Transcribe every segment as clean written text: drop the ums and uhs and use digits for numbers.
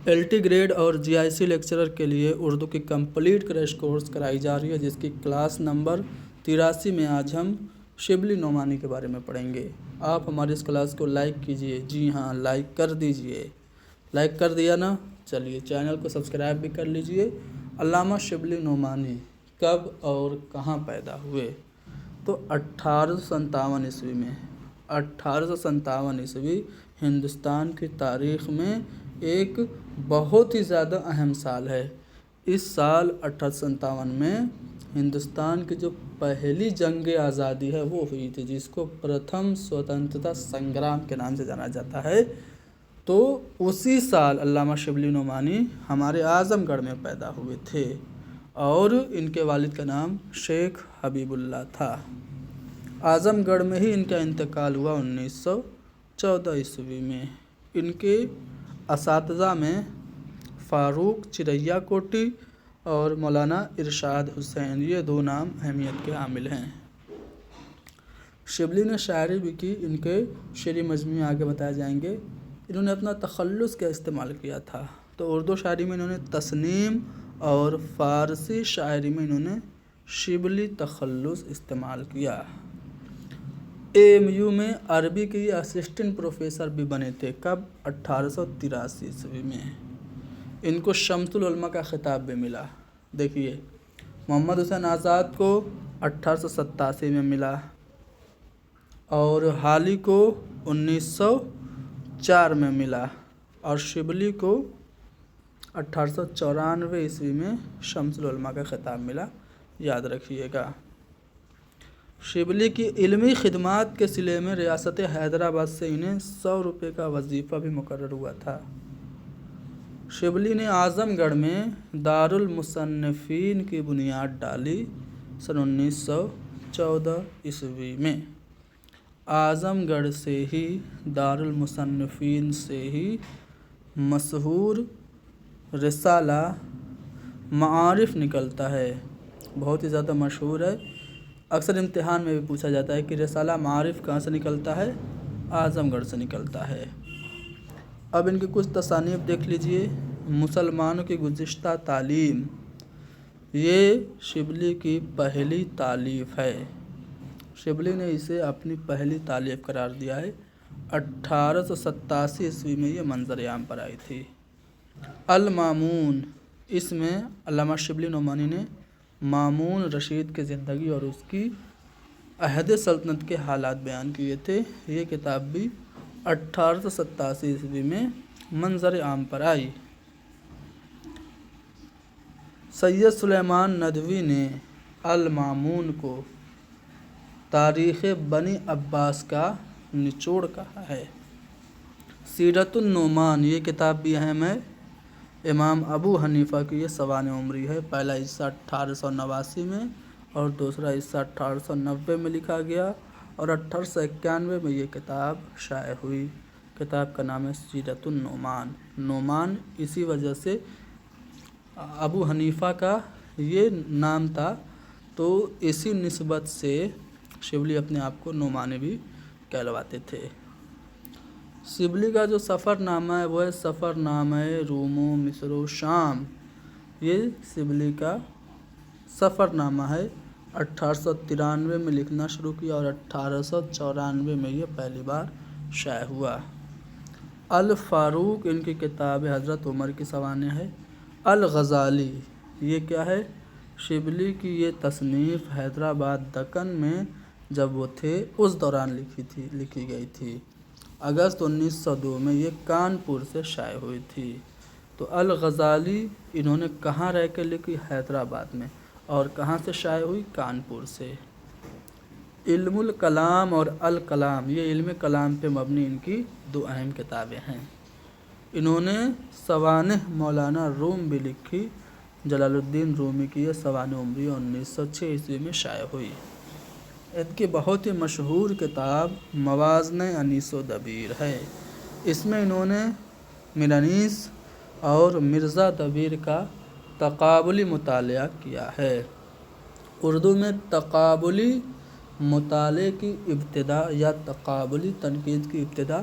LT grade اور GIC lecturer کے لیے اردو کی کمپلیٹ کریش کورس کرائی جا رہی ہے، جس کی کلاس نمبر 83 میں آج ہم شبلی نعمانی کے بارے میں پڑھیں گے۔ آپ ہماری اس کلاس کو لائک کیجئے۔ جی ہاں، لائک کر دیجئے۔ لائک کر دیا نا؟ چلیے چینل کو سبسکرائب بھی کر لیجئے۔ علامہ شبلی نعمانی کب اور کہاں پیدا ہوئے؟ تو 1857 عیسوی میں۔ 1857 عیسوی ہندوستان کی تاریخ میں ایک بہت ہی زیادہ اہم سال ہے۔ اس سال 1857 میں ہندوستان کی جو پہلی جنگ آزادی ہے وہ ہوئی تھی، جس کو پرتھم سوتنترتا سنگرام کے نام سے جانا جاتا ہے۔ تو اسی سال علامہ شبلی نعمانی ہمارے اعظم گڑھ میں پیدا ہوئے تھے، اور ان کے والد کا نام شیخ حبیب اللہ تھا۔ اعظم گڑھ میں ہی ان کا انتقال ہوا 1914 عیسوی میں۔ ان کے اساتذہ میں فاروق چریا کوٹی اور مولانا ارشاد حسین، یہ دو نام اہمیت کے حامل ہیں۔ شبلی نے شاعری بھی کی۔ ان کے شعری مجموعے آگے بتائے جائیں گے۔ انہوں نے اپنا تخلص کا استعمال کیا تھا، تو اردو شاعری میں انہوں نے تصنیم اور فارسی شاعری میں انہوں نے شبلی تخلص استعمال کیا۔ AMU میں عربی کے اسسٹنٹ پروفیسر بھی بنے تھے۔ کب؟ 1883 عیسوی میں۔ ان کو شمس العلماء کا خطاب بھی ملا۔ دیکھیے، محمد حسین آزاد کو 1887 میں ملا، اور حالی کو 1904 میں ملا، اور شبلی کو 1894 عیسوی میں شمس العلماء کا خطاب ملا، یاد رکھیے گا۔ شبلی کی علمی خدمات کے صلے میں ریاست حیدرآباد سے انہیں 100 روپے کا وظیفہ بھی مقرر ہوا تھا۔ شبلی نے اعظم گڑھ میں دارالمصنفین کی بنیاد ڈالی سن 1914 عیسوی میں۔ اعظم گڑھ سے ہی، دارالمصنفین سے ہی مشہور رسالہ معارف نکلتا ہے، بہت ہی زیادہ مشہور ہے۔ اکثر امتحان میں بھی پوچھا جاتا ہے کہ رسالہ معارف کہاں سے نکلتا ہے؟ اعظم گڑھ سے نکلتا ہے۔ اب ان کی کچھ تصانیف دیکھ لیجئے۔ مسلمانوں کی گزشتہ تعلیم، یہ شبلی کی پہلی تالیف ہے۔ شبلی نے اسے اپنی پہلی تالیف قرار دیا ہے۔ 1887 عیسوی میں یہ منظر عام پر آئی تھی۔ المامون، اس میں علامہ شبلی نعمانی نے مامون رشید کی زندگی اور اس کی عہد سلطنت کے حالات بیان کیے تھے۔ یہ کتاب بھی 1887 عیسوی میں منظر عام پر آئی۔ سید سلیمان ندوی نے المامون کو تاریخ بنی عباس کا نچوڑ کہا ہے۔ سیرت النعمان، یہ کتاب بھی اہم ہے۔ امام ابو حنیفہ کی یہ سوانح عمری ہے۔ پہلا حصہ 1889 میں اور دوسرا حصہ 1890 میں لکھا گیا، اور 1891 میں یہ کتاب شائع ہوئی۔ کتاب کا نام ہے سیرت النعمان۔ نعمان اسی وجہ سے ابو حنیفہ کا یہ نام تھا، تو اسی نسبت سے شبلی اپنے آپ کو نعمانی بھی کہلواتے تھے۔ شبلی کا جو سفر نامہ ہے وہ ہے سفر نامہ روم و مصر و شام۔ یہ شبلی کا سفر نامہ ہے۔ 1893 میں لکھنا شروع کیا، اور 1894 میں یہ پہلی بار شائع ہوا۔ الفاروق، ان کی کتاب حضرت عمر کی سوانح ہے۔ الغزالی، یہ کیا ہے؟ شبلی کی یہ تصنیف حیدرآباد دکن میں جب وہ تھے اس دوران لکھی گئی تھی۔ اگست 1902 میں یہ کانپور سے شائع ہوئی تھی۔ تو الغزالی انہوں نے کہاں رہ کے لکھی؟ حیدرآباد میں۔ اور کہاں سے شائع ہوئی؟ کانپور سے۔ علم الکلام اور الکلام، یہ علم کلام پہ مبنی ان کی دو اہم کتابیں ہیں۔ انہوں نے سوانح مولانا روم بھی لکھی۔ جلال الدین رومی کی یہ سوانح عمری 1906 عیسوی میں شائع ہوئی۔ ان کی بہت ہی مشہور کتاب موازن انیس و دبیر ہے۔ اس میں انہوں نے میر انیس اور مرزا دبیر کا تقابلی مطالعہ کیا ہے۔ اردو میں تقابلی مطالعے کی ابتدا یا تقابلی تنقید کی ابتدا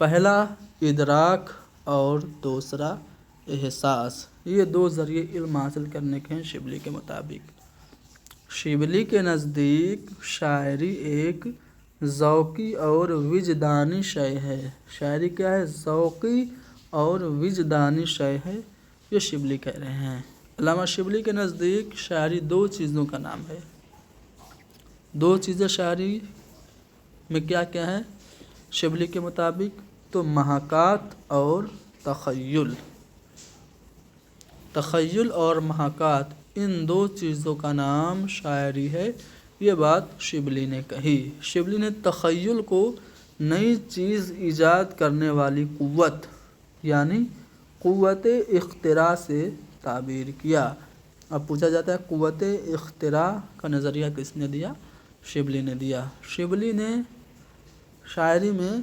پہلا ادراک اور دوسرا احساس، یہ دو ذریعے علم حاصل کرنے کے ہیں شبلی کے مطابق۔ شبلی کے نزدیک شاعری ایک ذوقی اور وجدانی شے ہے۔ شاعری کیا ہے؟ ذوقی اور وجدانی شے ہے، یہ شبلی کہہ رہے ہیں۔ علامہ شبلی کے نزدیک شاعری دو چیزوں کا نام ہے۔ دو چیزیں شاعری میں کیا کیا ہے شبلی کے مطابق؟ تو محاکات اور تخیل۔ تخیل اور محاکات، ان دو چیزوں کا نام شاعری ہے، یہ بات شبلی نے کہی۔ شبلی نے تخیل کو نئی چیز ایجاد کرنے والی قوت یعنی قوت اختراع سے تعبیر کیا۔ اب پوچھا جاتا ہے قوت اختراع کا نظریہ کس نے دیا؟ شبلی نے دیا۔ شبلی نے شاعری میں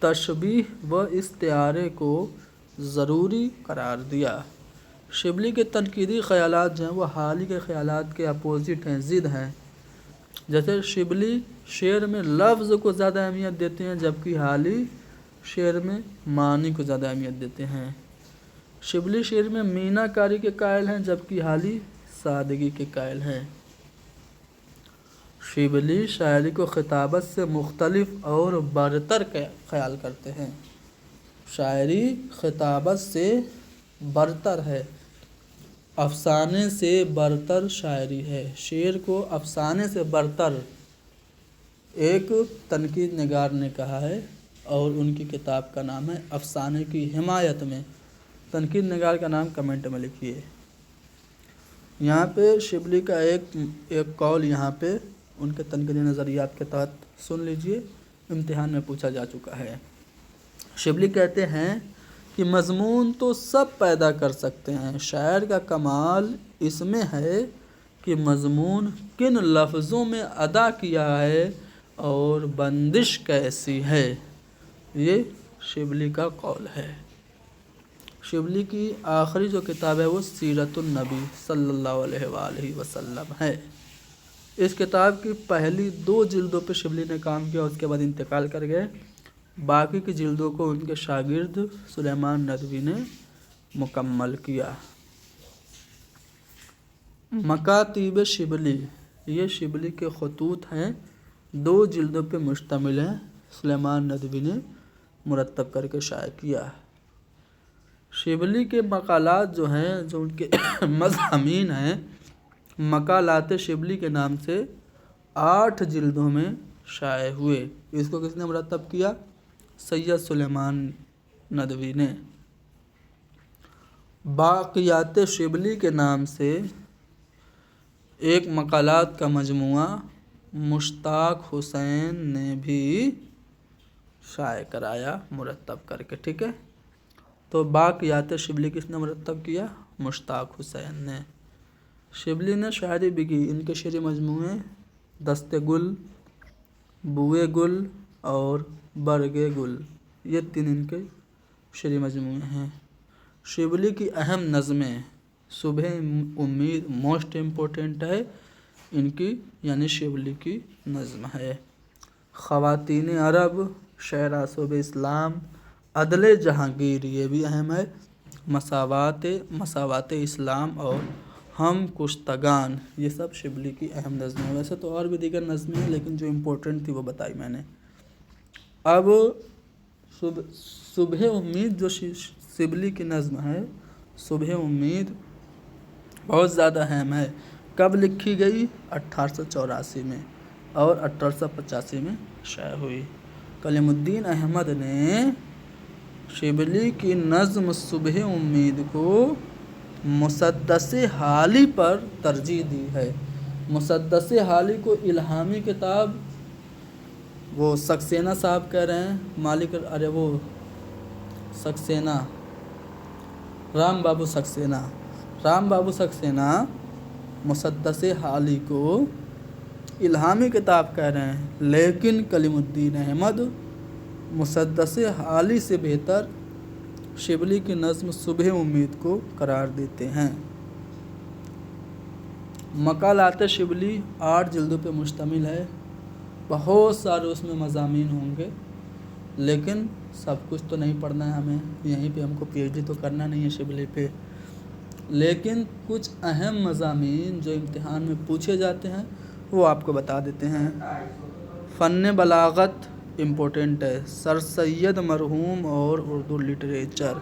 تشبیہ و استعارے کو ضروری قرار دیا۔ شبلی کے تنقیدی خیالات جو ہیں وہ حالی کے خیالات کے اپوزٹ ہیں، ضد ہیں۔ جیسے شبلی شعر میں لفظ کو زیادہ اہمیت دیتے ہیں، جبکہ حالی شعر میں معنی کو زیادہ اہمیت دیتے ہیں۔ شبلی شعر میں مینا کاری کے قائل ہیں، جبکہ حالی سادگی کے قائل ہیں۔ شبلی شاعری کو خطابت سے مختلف اور برتر خیال کرتے ہیں۔ شاعری خطابت سے برتر ہے، افسانے سے برتر شاعری ہے۔ شعر کو افسانے سے برتر ایک تنقید نگار نے کہا ہے، اور ان کی کتاب کا نام ہے افسانے کی حمایت میں۔ تنقید نگار کا نام کمنٹ میں لکھیے۔ یہاں پہ شبلی کا ایک قول یہاں پہ ان کے تنقیدی نظریات کے تحت سن لیجئے، امتحان میں پوچھا جا چکا ہے۔ شبلی کہتے ہیں کہ مضمون تو سب پیدا کر سکتے ہیں، شاعر کا کمال اس میں ہے کہ مضمون کن لفظوں میں ادا کیا ہے اور بندش کیسی ہے۔ یہ شبلی کا قول ہے۔ شبلی کی آخری جو کتاب ہے وہ سیرت النبی صلی اللہ علیہ وآلہ وسلم ہے۔ اس کتاب کی پہلی 2 جلدوں پہ شبلی نے کام کیا، اس کے بعد انتقال کر گئے۔ باقی کی جلدوں کو ان کے شاگرد سلیمان ندوی نے مکمل کیا۔ مکاتیب شبلی، یہ شبلی کے خطوط ہیں، 2 جلدوں پہ مشتمل ہیں، سلیمان ندوی نے مرتب کر کے شائع کیا۔ شبلی کے مقالات جو ہیں، جو ان کے مضامین ہیں، مقالات شبلی کے نام سے 8 جلدوں میں شائع ہوئے۔ اس کو کس نے مرتب کیا؟ سید سلیمان ندوی نے۔ باقیات شبلی کے نام سے ایک مقالات کا مجموعہ مشتاق حسین نے بھی شائع کرایا مرتب کر کے، ٹھیک ہے؟ تو باقیات شبلی کس نے مرتب کیا؟ مشتاق حسین نے۔ شبلی نے شاعری بھی کی، ان کے شعری مجموعے دست گل، بوئے گل اور برگ گل، یہ 3 ان کے شعری مجموعے ہیں۔ شبلی کی اہم نظمیں صبح امید موسٹ امپورٹنٹ ہے ان کی، یعنی شبلی کی نظم ہے۔ خواتین عرب، شہرآسوب اسلام، عدل جہانگیر، یہ بھی اہم ہے۔ مساوات اسلام اور ہم کشتگان، یہ سب شبلی کی اہم نظمیں ہیں۔ ویسے تو اور بھی دیگر نظمیں ہیں، لیکن جو امپورٹنٹ تھی وہ بتائی میں نے۔ اب صبح امید جو شبلی کی نظم ہے، صبح امید بہت زیادہ اہم ہے۔ کب لکھی گئی؟ 1884 میں، اور 1885 میں شائع ہوئی۔ کلیم الدین احمد نے شبلی کی نظم صبح امید کو مسدس حالی پر ترجیح دی ہے۔ مسدس حالی کو الہامی کتاب وہ سکسینہ صاحب کہہ رہے ہیں، سکسینہ، رام بابو سکسینہ مسدس حالی کو الہامی کتاب کہہ رہے ہیں، لیکن کلیم الدین احمد مسدس حالی سے بہتر شبلی کی نظم صبح امید کو قرار دیتے ہیں۔ مقالات شبلی 8 جلدوں پہ مشتمل ہے، بہت سارے اس میں مضامین ہوں گے، لیکن سب کچھ تو نہیں پڑھنا ہے ہمیں، یہیں پہ ہم کو پی ایچ ڈی تو کرنا نہیں ہے شبلی پہ، لیکن کچھ اہم مضامین جو امتحان میں پوچھے جاتے ہیں وہ آپ کو بتا دیتے ہیں۔ فن بلاغت امپورٹنٹ ہے، سر سید مرحوم اور اردو لٹریچر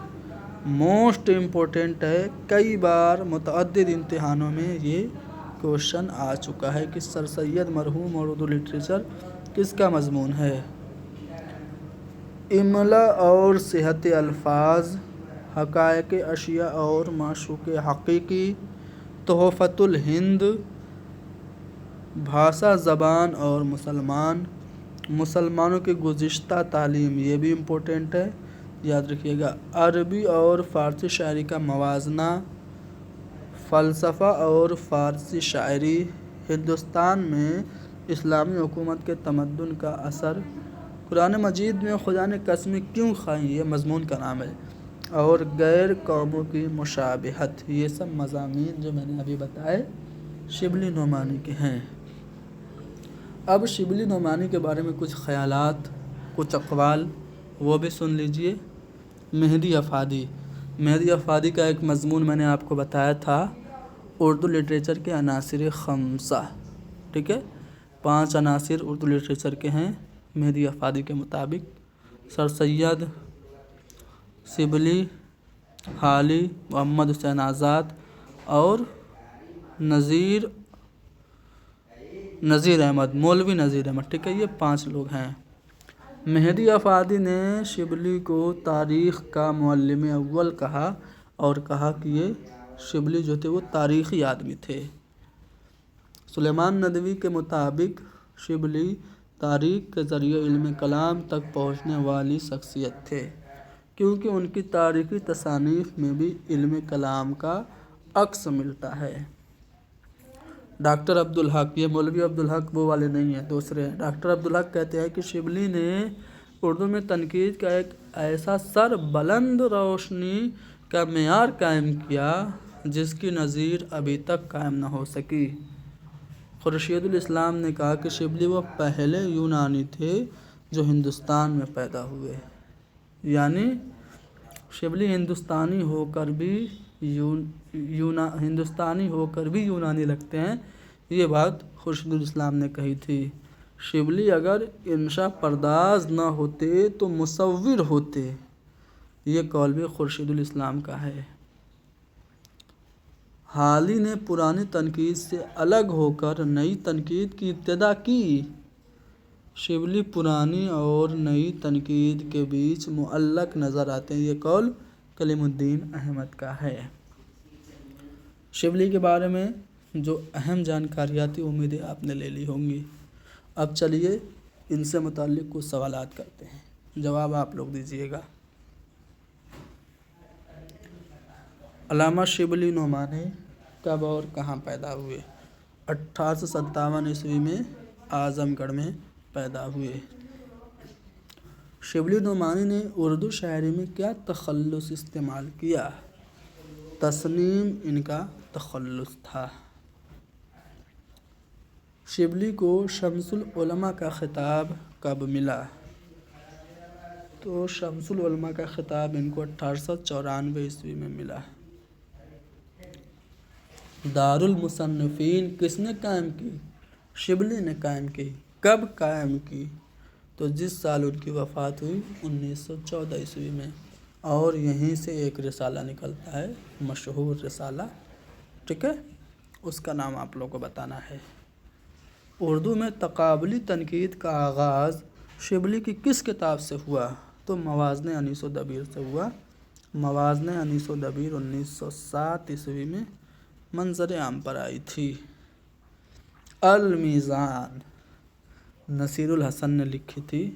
موسٹ امپورٹنٹ ہے، کئی بار متعدد امتحانوں میں یہ کوشچن آ چکا ہے کہ سر سید مرحوم اور اردو لٹریچر کس کا مضمون ہے۔ املا اور صحت الفاظ، حقائق اشیاء اور معشوق حقیقی، تحفۃ الہند، بھاشا زبان اور مسلمان، مسلمانوں کی گزشتہ تعلیم، یہ بھی امپورٹنٹ ہے، یاد رکھیے گا۔ عربی اور فارسی شاعری کا موازنہ، فلسفہ اور فارسی شاعری، ہندوستان میں اسلامی حکومت کے تمدن کا اثر، قرآن مجید میں خدا نے قسمیں کیوں کھائیں، یہ مضمون کا نام ہے، اور غیر قوموں کی مشابہت، یہ سب مضامین جو میں نے ابھی بتائے شبلی نعمانی کے ہیں۔ اب شبلی نعمانی کے بارے میں کچھ خیالات، کچھ اقوال وہ بھی سن لیجئے۔ مہدی افادی، مہدی افادی کا ایک مضمون میں نے آپ کو بتایا تھا، اردو لٹریچر کے عناصر خمسہ، ٹھیک ہے، 5 عناصر اردو لٹریچر کے ہیں مہدی افادی کے مطابق۔ سر سید شبلی، حالی، محمد حسین آزاد اور نذیر احمد، مولوی نذیر احمد، ٹھیک ہے، یہ 5 لوگ ہیں۔ مہدی افادی نے شبلی کو تاریخ کا معلم اول کہا اور کہا کہ یہ شبلی جو تھے وہ تاریخی آدمی تھے۔ سلیمان ندوی کے مطابق شبلی تاریخ کے ذریعے علم کلام تک پہنچنے والی شخصیت تھے، کیونکہ ان کی تاریخی تصانیف میں بھی علم کلام کا عکس ملتا ہے۔ ڈاکٹر عبدالحق، یہ مولوی عبدالحق وہ والے نہیں ہیں، دوسرے ہیں۔ ڈاکٹر عبدالحق کہتے ہیں کہ شبلی نے اردو میں تنقید کا ایک ایسا سر بلند روشنی کا معیار قائم کیا جس کی نظیر ابھی تک قائم نہ ہو سکی۔ خورشید الاسلام نے کہا کہ شبلی وہ پہلے یونانی تھے جو ہندوستان میں پیدا ہوئے، یعنی شبلی ہندوستانی ہو کر بھی یونانی لگتے ہیں، یہ بات خورشید الاسلام نے کہی تھی۔ شبلی اگر انشا پرداز نہ ہوتے تو مصور ہوتے، یہ قول بھی خورشید الاسلام کا ہے۔ حالی نے پرانی تنقید سے الگ ہو کر نئی تنقید کی ابتدا کی۔ شبلی پرانی اور نئی تنقید کے بیچ معلق نظر آتے ہیں، یہ قول کلیم الدین احمد کا ہے۔ شبلی کے بارے میں جو اہم جانکاریاں تھی امیدیں آپ نے لے لی ہوں گی۔ اب چلیے ان سے متعلق کچھ سوالات کرتے ہیں، جواب آپ لوگ دیجیے گا۔ علامہ شبلی نعمانی کب اور کہاں پیدا ہوئے؟ 1857 عیسوی میں اعظم گڑھ میں پیدا ہوئے۔ شبلی نعمانی نے اردو شاعری میں کیا تخلص استعمال کیا؟ تصنیم ان کا تخلص تھا۔ شبلی کو شمس العلماء کا خطاب کب ملا؟ تو شمس العلماء کا خطاب ان کو 1894 عیسوی میں ملا۔ دارالمصنفین کس نے قائم کی؟ شبلی نے قائم کی۔ کب قائم کی؟ تو جس سال ان کی وفات ہوئی 1914 عیسوی میں، اور یہیں سے ایک رسالہ نکلتا ہے، مشہور رسالہ، ٹھیک ہے، اس کا نام آپ لوگوں کو بتانا ہے۔ اردو میں تقابلی تنقید کا آغاز شبلی کی کس کتاب سے ہوا؟ تو موازنِ انیس و دبیر سے ہوا۔ موازنِ انیس و دبیر 1907 عیسوی میں منظر عام پر آئی تھی۔ المیزان نصیر الحسن نے لکھی تھی۔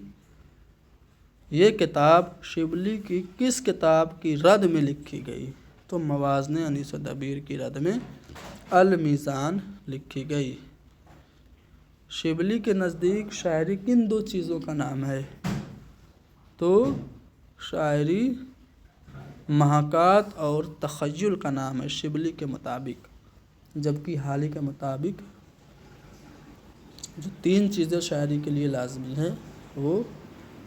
یہ کتاب شبلی کی کس کتاب کی رد میں لکھی گئی؟ تو موازنِ انیس و دبیر کی رد میں المیزان لکھی گئی۔ شبلی کے نزدیک شاعری کن 2 چیزوں کا نام ہے؟ تو شاعری محاکات اور تخیل کا نام ہے شبلی کے مطابق، جبکہ حالی کے مطابق جو 3 چیزیں شاعری کے لیے لازمی ہیں وہ